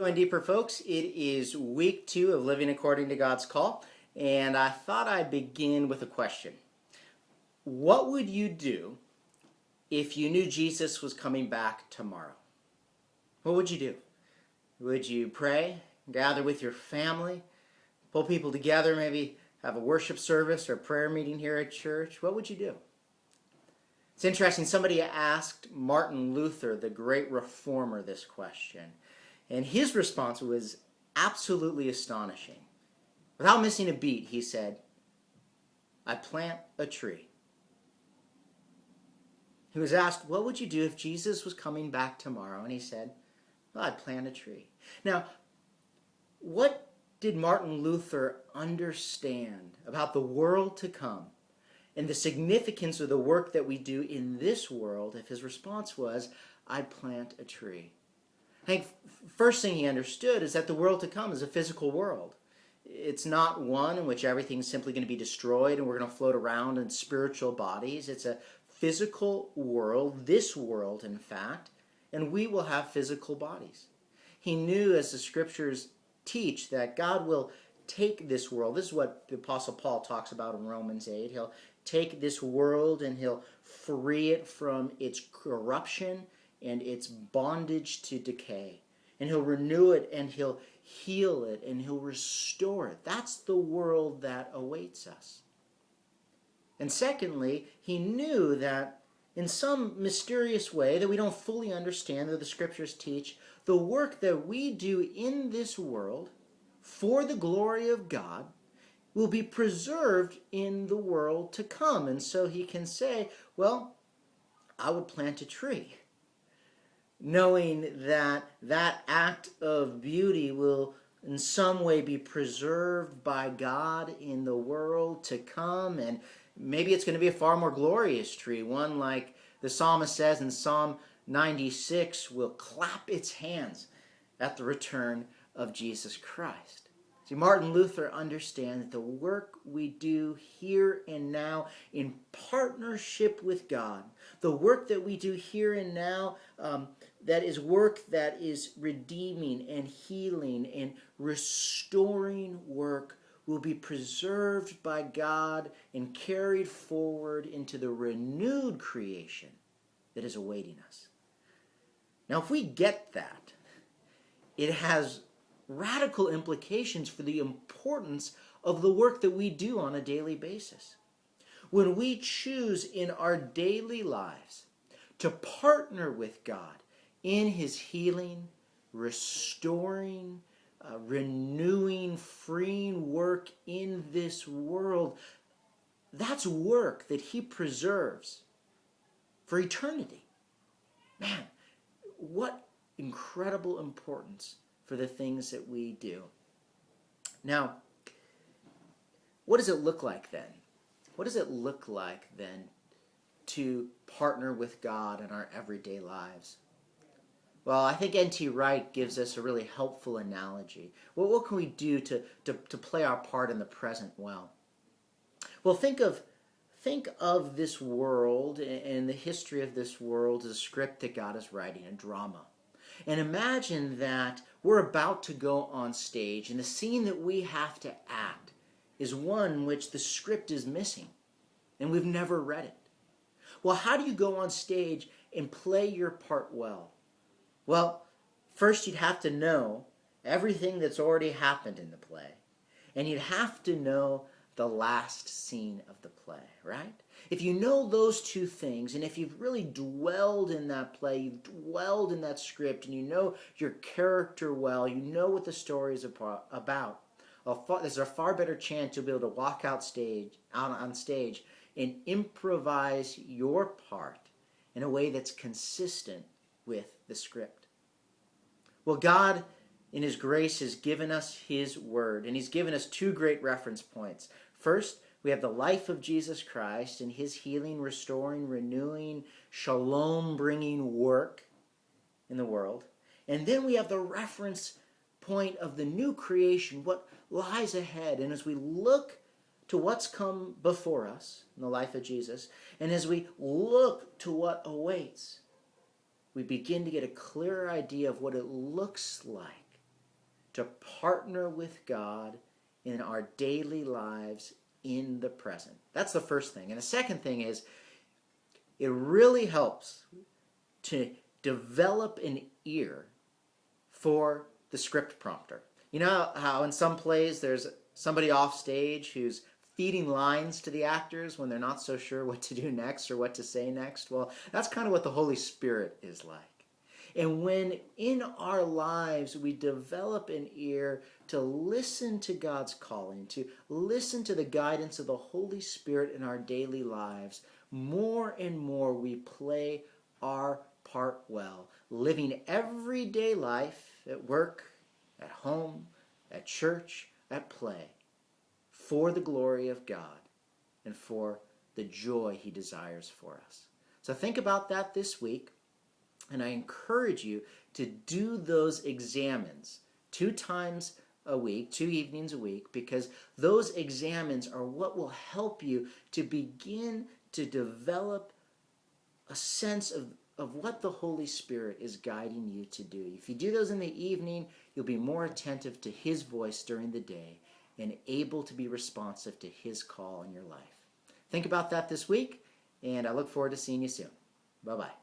Going deeper, folks. It is week 2 of Living According to God's Call, and I thought I'd begin with a question. What would you do if you knew Jesus was coming back tomorrow? What would you do? Would you pray, gather with your family, pull people together, maybe have a worship service or a prayer meeting here at church? What would you do? It's interesting, somebody asked Martin Luther, the great reformer, this question. And his response was absolutely astonishing. Without missing a beat, he said, "I'd plant a tree." He was asked, what would you do if Jesus was coming back tomorrow? And he said, well, I'd plant a tree. Now, what did Martin Luther understand about the world to come and the significance of the work that we do in this world if his response was, I'd plant a tree? I think first thing he understood is that the world to come is a physical world. It's not one in which everything's simply going to be destroyed and we're going to float around in spiritual bodies. It's a physical world, this world in fact, and we will have physical bodies. He knew, as the scriptures teach, that God will take this world. This is what the Apostle Paul talks about in Romans 8. He'll take this world and he'll free it from its corruption and its bondage to decay. And he'll renew it and he'll heal it and he'll restore it. That's the world that awaits us. And secondly, he knew that in some mysterious way that we don't fully understand, that the scriptures teach, the work that we do in this world for the glory of God will be preserved in the world to come. And so he can say, well, I would plant a tree, knowing that that act of beauty will in some way be preserved by God in the world to come. And maybe it's going to be a far more glorious tree, one like the psalmist says in Psalm 96, will clap its hands at the return of Jesus Christ. See, Martin Luther understands that the work we do here and now in partnership with God, the work that we do here and now, that is work that is redeeming and healing and restoring work, will be preserved by God and carried forward into the renewed creation that is awaiting us. Now, if we get that, it has radical implications for the importance of the work that we do on a daily basis. When we choose in our daily lives to partner with God in his healing, restoring, renewing, freeing work in this world, that's work that he preserves for eternity. Man, what incredible importance for the things that we do. Now, what does it look like then? What does it look like then to partner with God in our everyday lives? Well, I think N.T. Wright gives us a really helpful analogy. Well, what can we do to play our part in the present well? Well, think of this world and the history of this world as a script that God is writing, a drama. And imagine that we're about to go on stage, and the scene that we have to act is one in which the script is missing, and we've never read it. Well, how do you go on stage and play your part well? Well, first you'd have to know everything that's already happened in the play. And you'd have to know the last scene of the play, right? If you know those two things, and if you've really dwelled in that play, you've dwelled in that script, and you know your character well, you know what the story is about, there's a far better chance you'll be able to walk out on stage and improvise your part in a way that's consistent with the script. Well, God, in his grace, has given us his word, and he's given us two great reference points. First, we have the life of Jesus Christ and his healing, restoring, renewing, shalom-bringing work in the world. And then we have the reference point of the new creation, what lies ahead. And as we look to what's come before us in the life of Jesus, and as we look to what awaits, we begin to get a clearer idea of what it looks like to partner with God in our daily lives in the present. That's the first thing. And the second thing is it really helps to develop an ear for the script prompter. You know how in some plays there's somebody off stage who's feeding lines to the actors when they're not so sure what to do next or what to say next? Well, that's kind of what the Holy Spirit is like. And when in our lives we develop an ear to listen to God's calling, to listen to the guidance of the Holy Spirit in our daily lives, more and more we play our part well, living everyday life at work, at home, at church, at play, for the glory of God and for the joy He desires for us. So think about that this week, and I encourage you to do those examines 2 times a week, 2 evenings a week, because those examines are what will help you to begin to develop a sense of what the Holy Spirit is guiding you to do. If you do those in the evening, you'll be more attentive to His voice during the day and able to be responsive to His call in your life. Think about that this week, and I look forward to seeing you soon. Bye-bye.